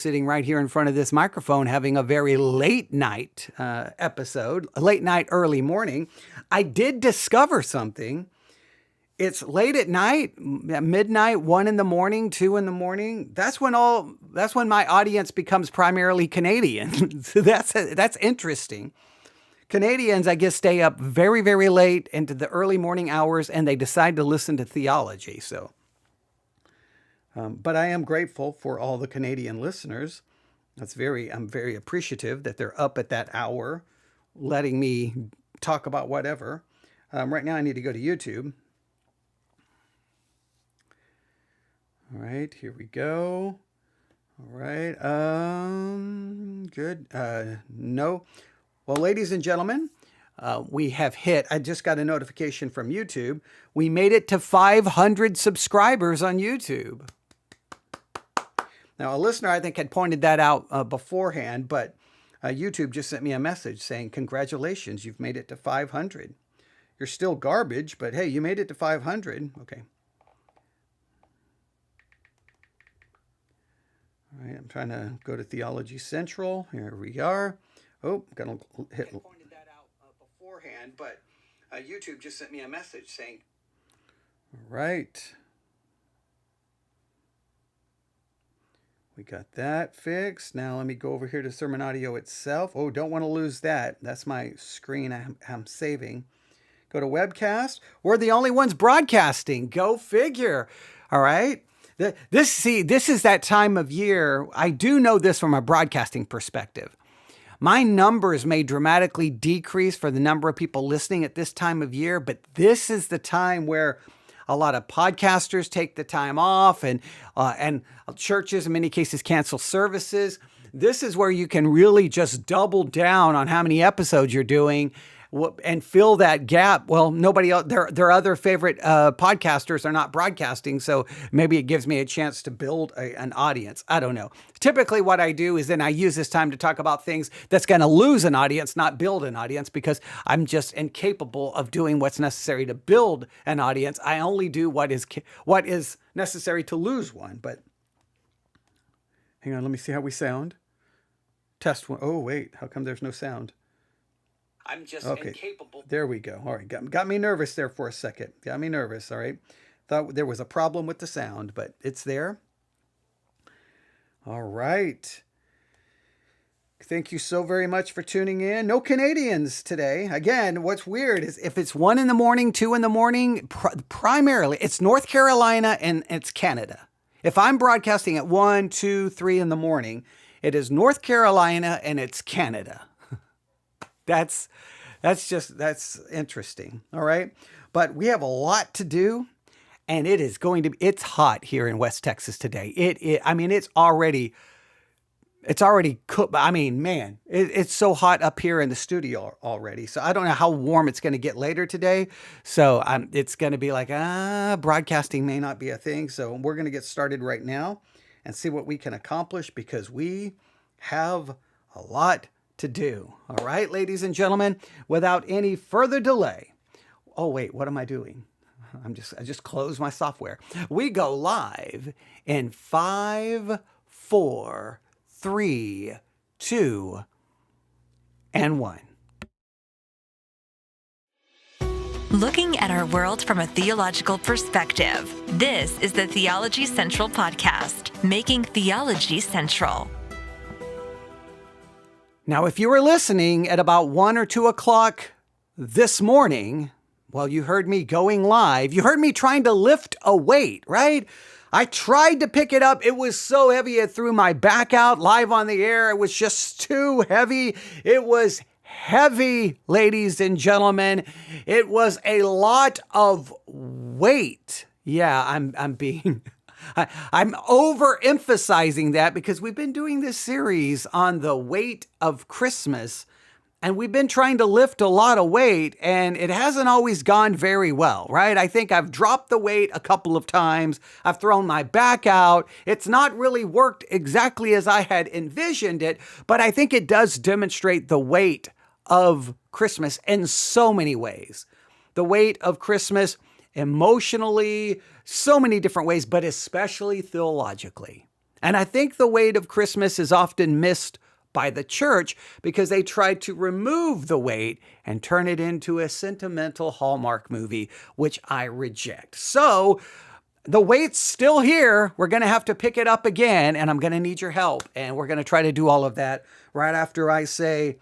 sitting right here in front of this microphone having a very late night episode, late night, early morning. I did discover something. It's late at night, midnight, 1 in the morning, 2 in the morning. That's when my audience becomes primarily Canadian. So that's interesting. Canadians, I guess, stay up very, very late into the early morning hours, and they decide to listen to theology. So. But I am grateful for all the Canadian listeners. I'm very appreciative that they're up at that hour, letting me talk about whatever. Right now I need to go to YouTube. All right, here we go. All right, good. No. Well, ladies and gentlemen, we have hit, I just got a notification from YouTube. We made it to 500 subscribers on YouTube. Now, a listener, I think, had pointed that out beforehand, but YouTube just sent me a message saying, congratulations, you've made it to 500. You're still garbage, but hey, you made it to 500. Okay. All right, I'm trying to go to Theology Central. Here we are. Oh, I'm going to hit. I pointed that out beforehand, but YouTube just sent me a message saying, all right. We got that fixed. Now let me go over here to Sermon Audio itself. Oh, don't want to lose that. That's my screen I'm saving. Go to webcast. We're the only ones broadcasting. Go figure. All right. This is that time of year. I do know this from a broadcasting perspective. My numbers may dramatically decrease for the number of people listening at this time of year, but this is the time where a lot of podcasters take the time off, and churches in many cases cancel services. This is where you can really just double down on how many episodes you're doing and fill that gap. Well, nobody else, their other favorite podcasters are not broadcasting, so maybe it gives me a chance to build an audience. I don't know. Typically what I do is then I use this time to talk about things that's going to lose an audience, not build an audience, because I'm just incapable of doing what's necessary to build an audience. I only do what is necessary to lose one. But hang on, let me see how we sound. Test one. Oh, wait, how come there's no sound? I'm just incapable. There we go. All right. Got me nervous there for a second. Got me nervous. All right. Thought there was a problem with the sound, but it's there. All right. Thank you so very much for tuning in. No Canadians today. Again, what's weird is if it's 1 in the morning, 2 in the morning, primarily it's North Carolina and it's Canada. If I'm broadcasting at 1, 2, 3 in the morning, it is North Carolina and it's Canada. That's interesting. All right. But we have a lot to do, and it's hot here in West Texas today. It's already cooked. I mean, man, it's so hot up here in the studio already. So I don't know how warm it's going to get later today. So it's going to be like, broadcasting may not be a thing. So we're going to get started right now and see what we can accomplish, because we have a lot to do. All right, ladies and gentlemen, without any further delay. Oh, wait, what am I doing? I just closed my software. We go live in 5, 4, 3, 2, and 1. Looking at our world from a theological perspective. This is the Theology Central Podcast, making theology central. Now, if you were listening at about 1 or 2 o'clock this morning, well, you heard me going live. You heard me trying to lift a weight, right? I tried to pick it up. It was so heavy, it threw my back out live on the air. It was just too heavy. It was heavy, ladies and gentlemen. It was a lot of weight. Yeah, I'm overemphasizing that because we've been doing this series on the weight of Christmas, and we've been trying to lift a lot of weight, and it hasn't always gone very well, right? I think I've dropped the weight a couple of times. I've thrown my back out. It's not really worked exactly as I had envisioned it, but I think it does demonstrate the weight of Christmas in so many ways. The weight of Christmas emotionally, so many different ways, but especially theologically. And I think the weight of Christmas is often missed by the church because they try to remove the weight and turn it into a sentimental Hallmark movie, which I reject. So the weight's still here. We're going to have to pick it up again, and I'm going to need your help. And we're going to try to do all of that right after I say,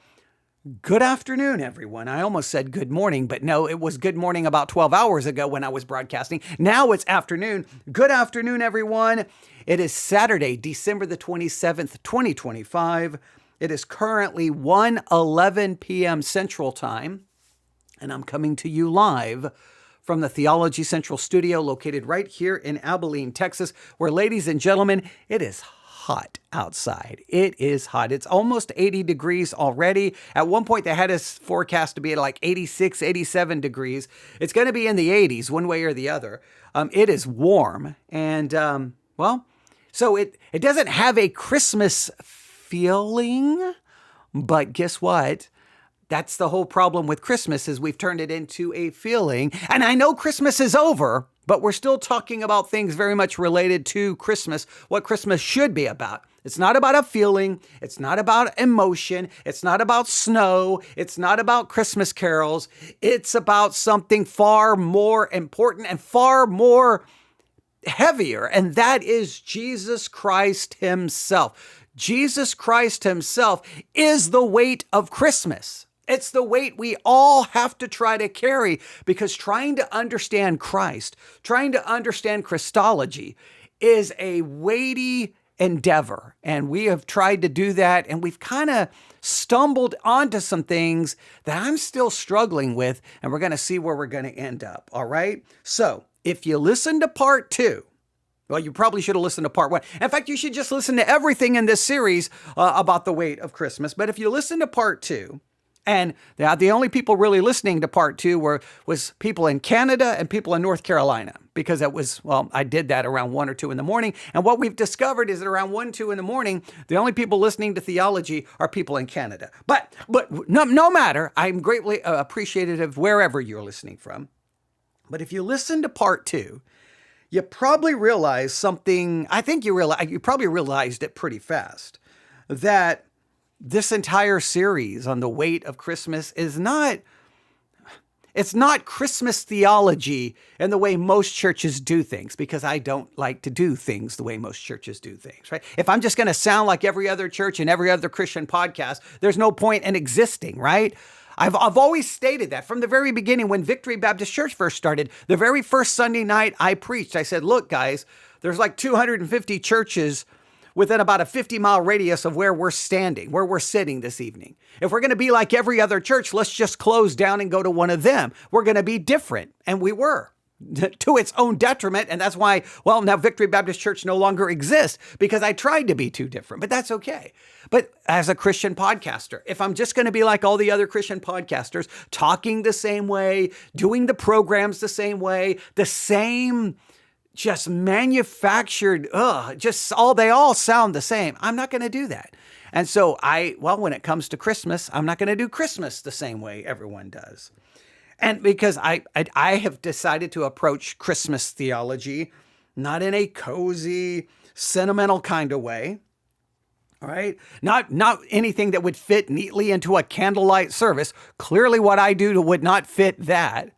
good afternoon, everyone. I almost said good morning, but no, it was good morning about 12 hours ago when I was broadcasting. Now it's afternoon. Good afternoon, everyone. It is Saturday, December the 27th, 2025. It is currently 1:11 p.m. Central Time, and I'm coming to you live from the Theology Central studio located right here in Abilene, Texas, where, ladies and gentlemen, it is hot outside. It is hot. It's almost 80 degrees already. At one point, they had us forecast to be at like 86, 87 degrees. It's going to be in the 80s one way or the other. It is warm. And, so it doesn't have a Christmas feeling, but guess what? That's the whole problem with Christmas is we've turned it into a feeling. And I know Christmas is over, but we're still talking about things very much related to Christmas, what Christmas should be about. It's not about a feeling. It's not about emotion. It's not about snow. It's not about Christmas carols. It's about something far more important and far more heavier, and that is Jesus Christ himself. Jesus Christ himself is the weight of Christmas. It's the weight we all have to try to carry because trying to understand Christ, trying to understand Christology is a weighty endeavor. And we have tried to do that, and we've kind of stumbled onto some things that I'm still struggling with, and we're going to see where we're going to end up. All right. So if you listen to part 2, well, you probably should have listened to part 1. In fact, you should just listen to everything in this series about the weight of Christmas. But if you listen to part 2, and the only people really listening to part 2 was people in Canada and people in North Carolina, because I did that around 1 or 2 in the morning. And what we've discovered is that around 1, 2 in the morning, the only people listening to theology are people in Canada. But no matter, I'm greatly appreciative of wherever you're listening from. But if you listen to part 2, you probably realize something. I think you probably realized it pretty fast, that this entire series on the weight of Christmas is not Christmas theology in the way most churches do things, because I don't like to do things the way most churches do things, right? If I'm just going to sound like every other church and every other Christian podcast, there's no point in existing, right? I've always stated that from the very beginning when Victory Baptist Church first started. The very first Sunday night I preached, I said, look, guys, there's like 250 churches within about a 50-mile radius of where we're standing, where we're sitting this evening. If we're going to be like every other church, let's just close down and go to one of them. We're going to be different. And we were. To its own detriment. And that's why, now Victory Baptist Church no longer exists, because I tried to be too different, but that's okay. But as a Christian podcaster, if I'm just going to be like all the other Christian podcasters, talking the same way, doing the programs the same way, the same just manufactured, they all sound the same. I'm not going to do that. And so when it comes to Christmas, I'm not going to do Christmas the same way everyone does. And because I have decided to approach Christmas theology not in a cozy, sentimental kind of way, all right? Not anything that would fit neatly into a candlelight service. Clearly what I do would not fit that.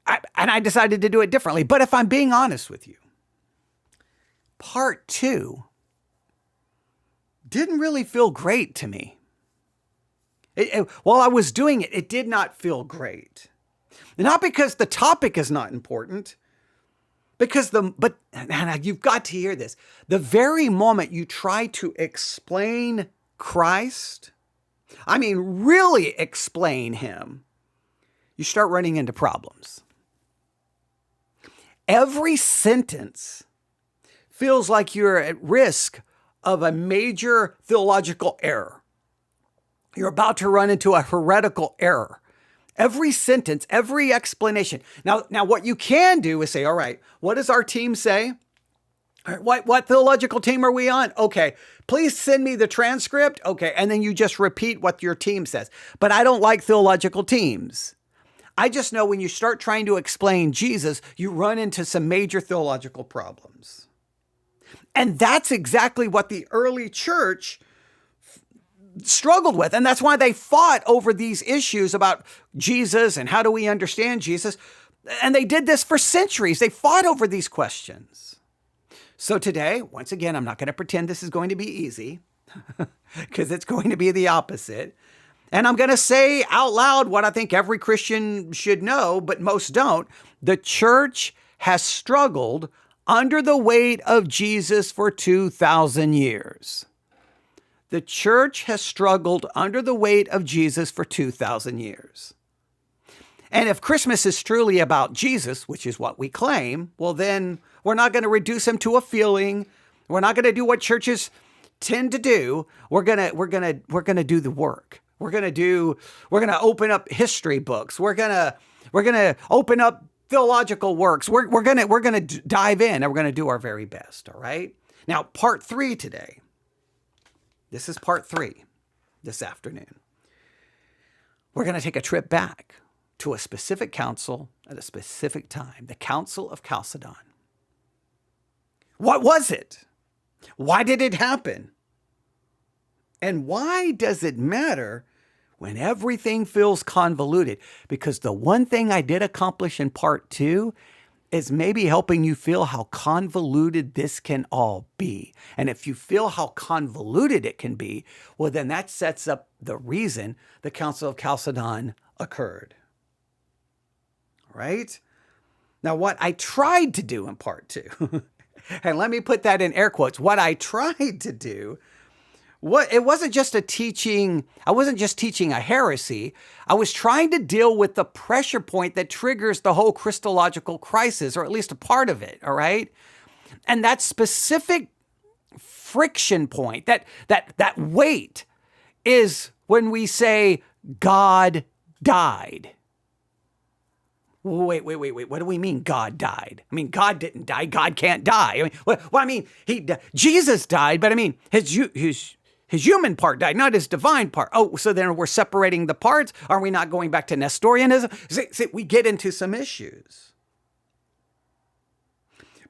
I decided to do it differently. But if I'm being honest with you, part 2 didn't really feel great to me. While I was doing it, it did not feel great. Not because the topic is not important, but you've got to hear this. The very moment you try to explain Christ, really explain him, you start running into problems. Every sentence feels like you're at risk of a major theological error. You're about to run into a heretical error. Every sentence, every explanation. Now, what you can do is say, all right, what does our team say? All right, what theological team are we on? Okay, please send me the transcript. Okay, and then you just repeat what your team says. But I don't like theological teams. I just know when you start trying to explain Jesus, you run into some major theological problems. And that's exactly what the early church struggled with. And that's why they fought over these issues about Jesus and how do we understand Jesus. And they did this for centuries. They fought over these questions. So today, once again, I'm not going to pretend this is going to be easy because it's going to be the opposite. And I'm going to say out loud what I think every Christian should know, but most don't. The church has struggled under the weight of Jesus for 2,000 years. The church has struggled under the weight of Jesus for 2,000 years. And if Christmas is truly about Jesus, which is what we claim, well, then we're not going to reduce him to a feeling. We're not going to do what churches tend to do. We're going to do the work. We're going to open up history books. We're going to open up theological works. We're going to dive in and we're going to do our very best. All right. Now, part 3 today. This is part 3 this afternoon. We're going to take a trip back to a specific council at a specific time, the Council of Chalcedon. What was it? Why did it happen? And why does it matter when everything feels convoluted? Because the one thing I did accomplish in part 2 is maybe helping you feel how convoluted this can all be. And if you feel how convoluted it can be, well, then that sets up the reason the Council of Chalcedon occurred. Right? Now, what I tried to do in part 2, and let me put that in air quotes, what I tried to do, it wasn't just a teaching, I wasn't just teaching a heresy. I was trying to deal with the pressure point that triggers the whole Christological crisis, or at least a part of it, all right? And that specific friction point, that weight is when we say God died. Wait. What do we mean God died? I mean, God didn't die. God can't die. I mean, Jesus died, but I mean, his human part died, not his divine part. Oh, so then we're separating the parts? Are we not going back to Nestorianism? See, we get into some issues.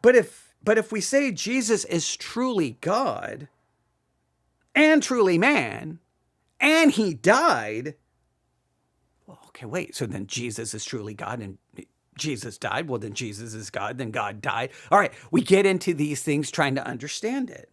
But if we say Jesus is truly God and truly man, and he died, well, okay, wait, so then Jesus is truly God and Jesus died. Well, then Jesus is God, then God died. All right, we get into these things trying to understand it.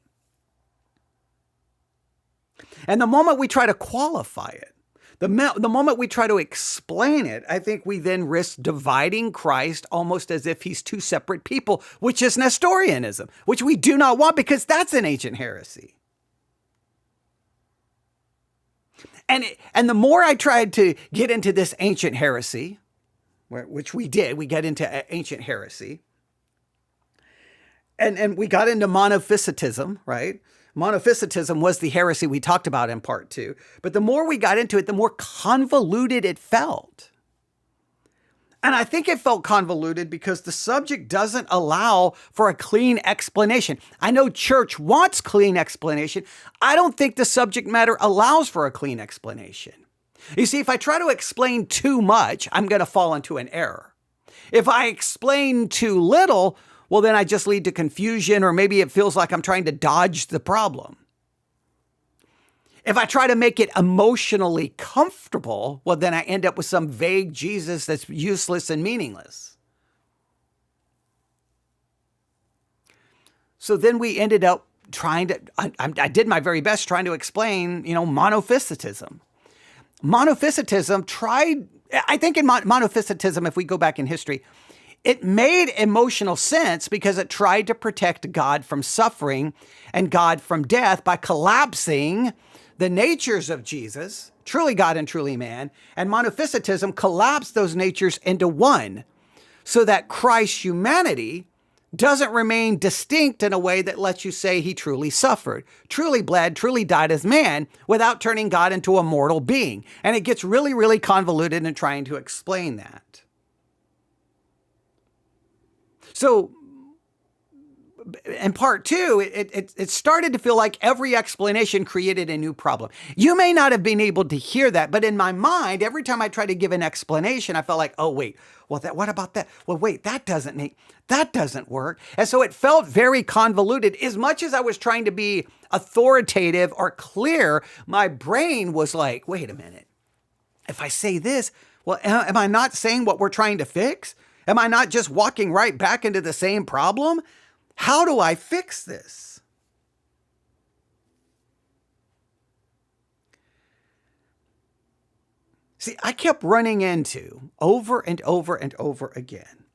And the moment we try to qualify it, the moment we try to explain it, I think we then risk dividing Christ almost as if he's two separate people, which is Nestorianism, which we do not want because that's an ancient heresy. And the more I tried to get into this ancient heresy, which we did, we get into ancient heresy, and we got into monophysitism, right? Monophysitism was the heresy we talked about in part 2. But the more we got into it, the more convoluted it felt. And I think it felt convoluted because the subject doesn't allow for a clean explanation. I know church wants clean explanation. I don't think the subject matter allows for a clean explanation. You see, if I try to explain too much, I'm going to fall into an error. If I explain too little, well, then I just lead to confusion, or maybe it feels like I'm trying to dodge the problem. If I try to make it emotionally comfortable, well, then I end up with some vague Jesus that's useless and meaningless. So then we ended up I did my very best trying to explain, monophysitism. Monophysitism I think in monophysitism, if we go back in history, it made emotional sense because it tried to protect God from suffering and God from death by collapsing the natures of Jesus, truly God and truly man, and monophysitism collapsed those natures into one so that Christ's humanity doesn't remain distinct in a way that lets you say he truly suffered, truly bled, truly died as man without turning God into a mortal being. And it gets really, really convoluted in trying to explain that. So in part two, it started to feel like every explanation created a new problem. You may not have been able to hear that, but in my mind, every time I tried to give an explanation, I felt like, oh, wait, well, what about that? Well, wait, that doesn't work. And so it felt very convoluted. As much as I was trying to be authoritative or clear, my brain was like, wait a minute. If I say this, well, am I not saying what we're trying to fix? Am I not just walking right back into the same problem? How do I fix this? See, I kept running into over and over and over again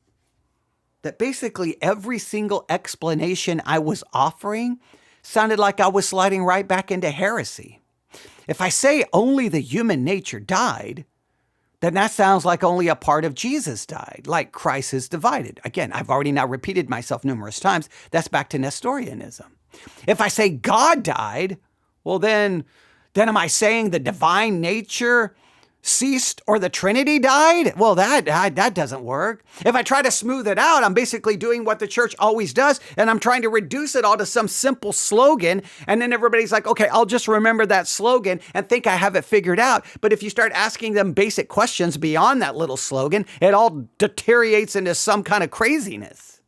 that basically every single explanation I was offering sounded like I was sliding right back into heresy. If I say only the human nature died, then that sounds like only a part of Jesus died, like Christ is divided. Again, I've already now repeated myself numerous times. That's back to Nestorianism. If I say God died, well, then am I saying the divine nature ceased or the Trinity died? Well, that doesn't work. If I try to smooth it out, I'm basically doing what the church always does, and I'm trying to reduce it all to some simple slogan, and then everybody's like, okay, I'll just remember that slogan and think I have it figured out. But if you start asking them basic questions beyond that little slogan, it all deteriorates into some kind of craziness.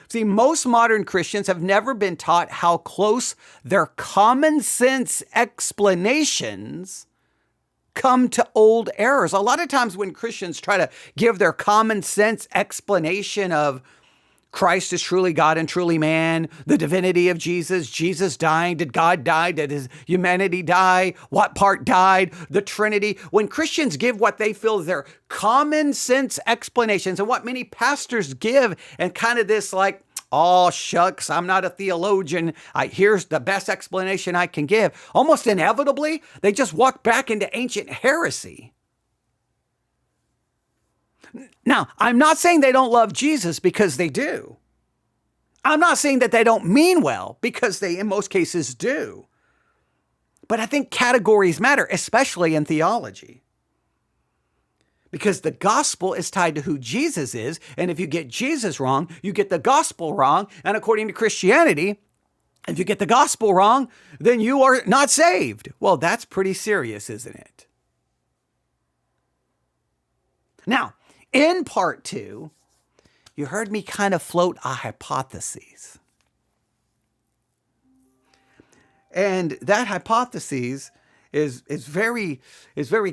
See, most modern Christians have never been taught how close their common sense explanations come to old errors. A lot of times when Christians try to give their common sense explanation of Christ is truly God and truly man, the divinity of Jesus, Jesus dying, did God die, did his humanity die, what part died, the Trinity. When Christians give what they feel is their common sense explanations and what many pastors give and kind of this like, oh, shucks, I'm not a theologian. Here's the best explanation I can give. Almost inevitably, they just walk back into ancient heresy. Now, I'm not saying they don't love Jesus, because they do. I'm not saying that they don't mean well, because they, in most cases, do. But I think categories matter, especially in theology. Because the gospel is tied to who Jesus is. And if you get Jesus wrong, you get the gospel wrong. And according to Christianity, if you get the gospel wrong, then you are not saved. Well, that's pretty serious, isn't it? Now, in part two, you heard me kind of float a hypothesis. And that hypothesis is very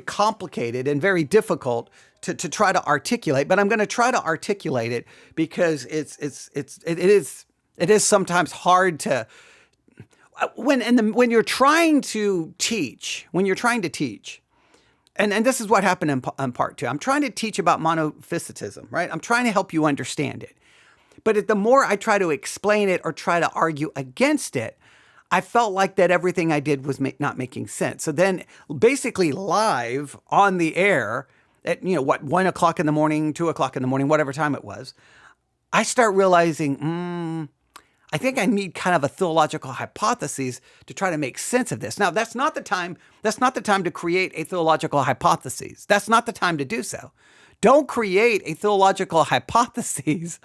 complicated and very difficult to try to articulate, but I'm going to try to articulate it because it is sometimes hard to when you're trying to teach, and this is what happened in part two. I'm trying to teach about monophysitism, right? I'm trying to help you understand it. But the more I try to explain it or try to argue against it, I felt like that everything I did was not making sense. So then basically live on the air at, 1 o'clock in the morning, 2 o'clock in the morning, whatever time it was, I start realizing, I think I need kind of a theological hypothesis to try to make sense of this. Now, that's not the time to create a theological hypothesis. That's not the time to do so. Don't create a theological hypothesis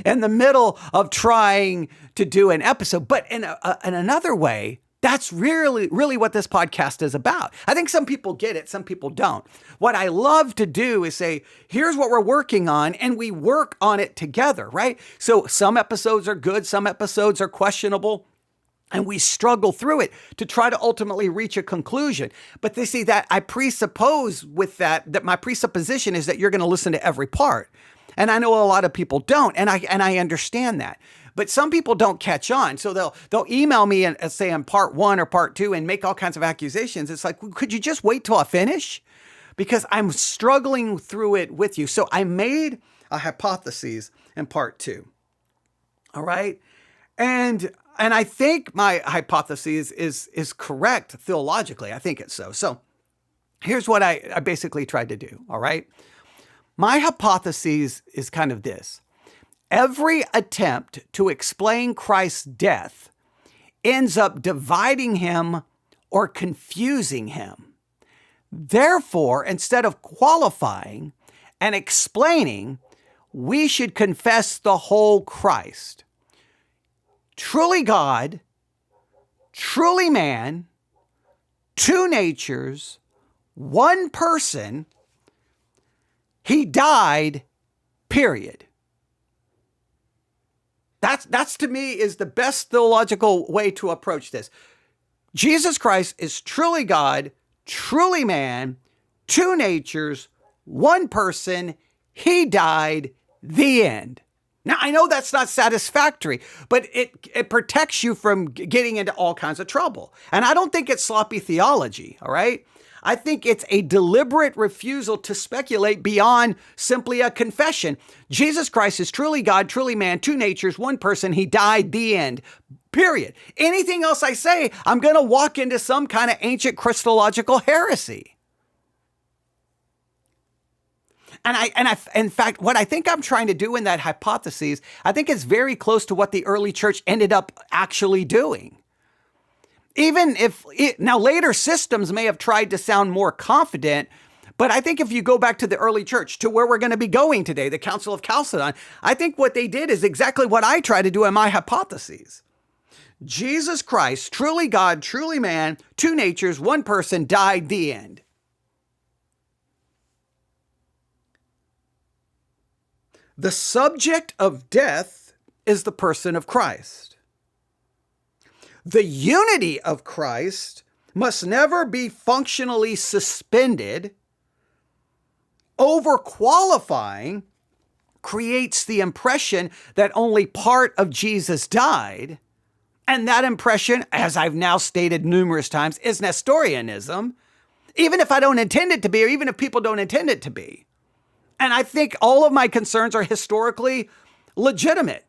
in the middle of trying to do an episode. But in another way, that's really what this podcast is about. I think some people get it, some people don't. What I love to do is say, here's what we're working on, and we work on it together, right? So some episodes are good, some episodes are questionable, and we struggle through it to try to ultimately reach a conclusion. But they see that I presuppose with that my presupposition is that you're going to listen to every part. And I know a lot of people don't, and I understand that. But some people don't catch on. So they'll email me and say in part 1 or part 2 and make all kinds of accusations. It's like, could you just wait till I finish? Because I'm struggling through it with you. So I made a hypothesis in part 2. All right? And I think my hypothesis is correct theologically. I think it's so. So here's what I basically tried to do. All right? My hypothesis is kind of this. Every attempt to explain Christ's death ends up dividing him or confusing him. Therefore, instead of qualifying and explaining, we should confess the whole Christ. Truly God, truly man, two natures, one person. He died, period. That's to me is the best theological way to approach this. Jesus Christ is truly God, truly man, two natures, one person. He died, the end. Now, I know that's not satisfactory, but it protects you from getting into all kinds of trouble. And I don't think it's sloppy theology, all right? I think it's a deliberate refusal to speculate beyond simply a confession. Jesus Christ is truly God, truly man, two natures, one person. He died, the end, period. Anything else I say, I'm going to walk into some kind of ancient Christological heresy. In fact, what I think I'm trying to do in that hypothesis, I think it's very close to what the early church ended up actually doing. Even if now later systems may have tried to sound more confident, but I think if you go back to the early church, to where we're going to be going today, the Council of Chalcedon, I think what they did is exactly what I try to do in my hypotheses. Jesus Christ, truly God, truly man, two natures, one person, died, the end. The subject of death is the person of Christ. The unity of Christ must never be functionally suspended. Overqualifying creates the impression that only part of Jesus died. And that impression, as I've now stated numerous times, is Nestorianism, even if I don't intend it to be, or even if people don't intend it to be. And I think all of my concerns are historically legitimate.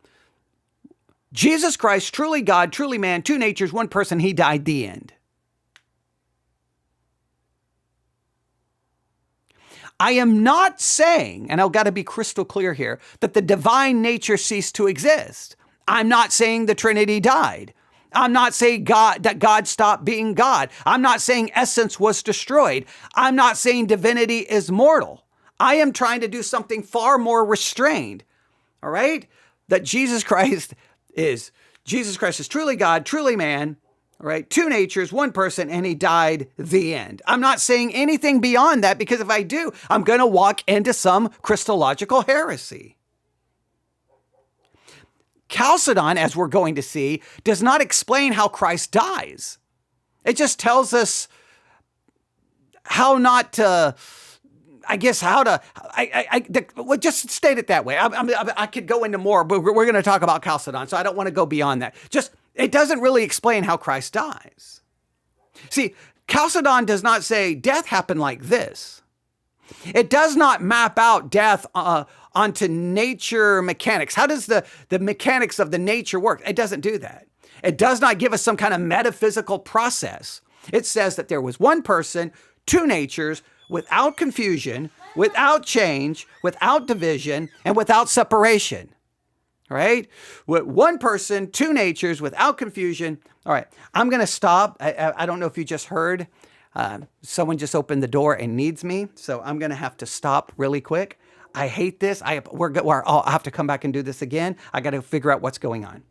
Jesus Christ, truly God, truly man, two natures, one person, he died, the end. I am not saying, and I've got to be crystal clear here, that the divine nature ceased to exist. I'm not saying the Trinity died. I'm not saying that God stopped being God. I'm not saying essence was destroyed. I'm not saying divinity is mortal. I am trying to do something far more restrained, all right? That Jesus Christ is truly God, truly man, all right? Two natures, one person, and he died, the end. I'm not saying anything beyond that, because if I do, I'm going to walk into some Christological heresy. Chalcedon, as we're going to see, does not explain how Christ dies. It just tells us how not to... well, just state it that way. I could go into more, but we're going to talk about Chalcedon, so I don't want to go beyond that. It doesn't really explain how Christ dies. See, Chalcedon does not say death happened like this. It does not map out death onto nature mechanics. How does the mechanics of the nature work? It doesn't do that. It does not give us some kind of metaphysical process. It says that there was one person, two natures, without confusion, without change, without division, and without separation. All right? With one person, two natures, without confusion. All right, I'm going to stop. I don't know if you just heard. Someone just opened the door and needs me, so I'm going to have to stop really quick. I hate this. I'll have to come back and do this again. I got to figure out what's going on.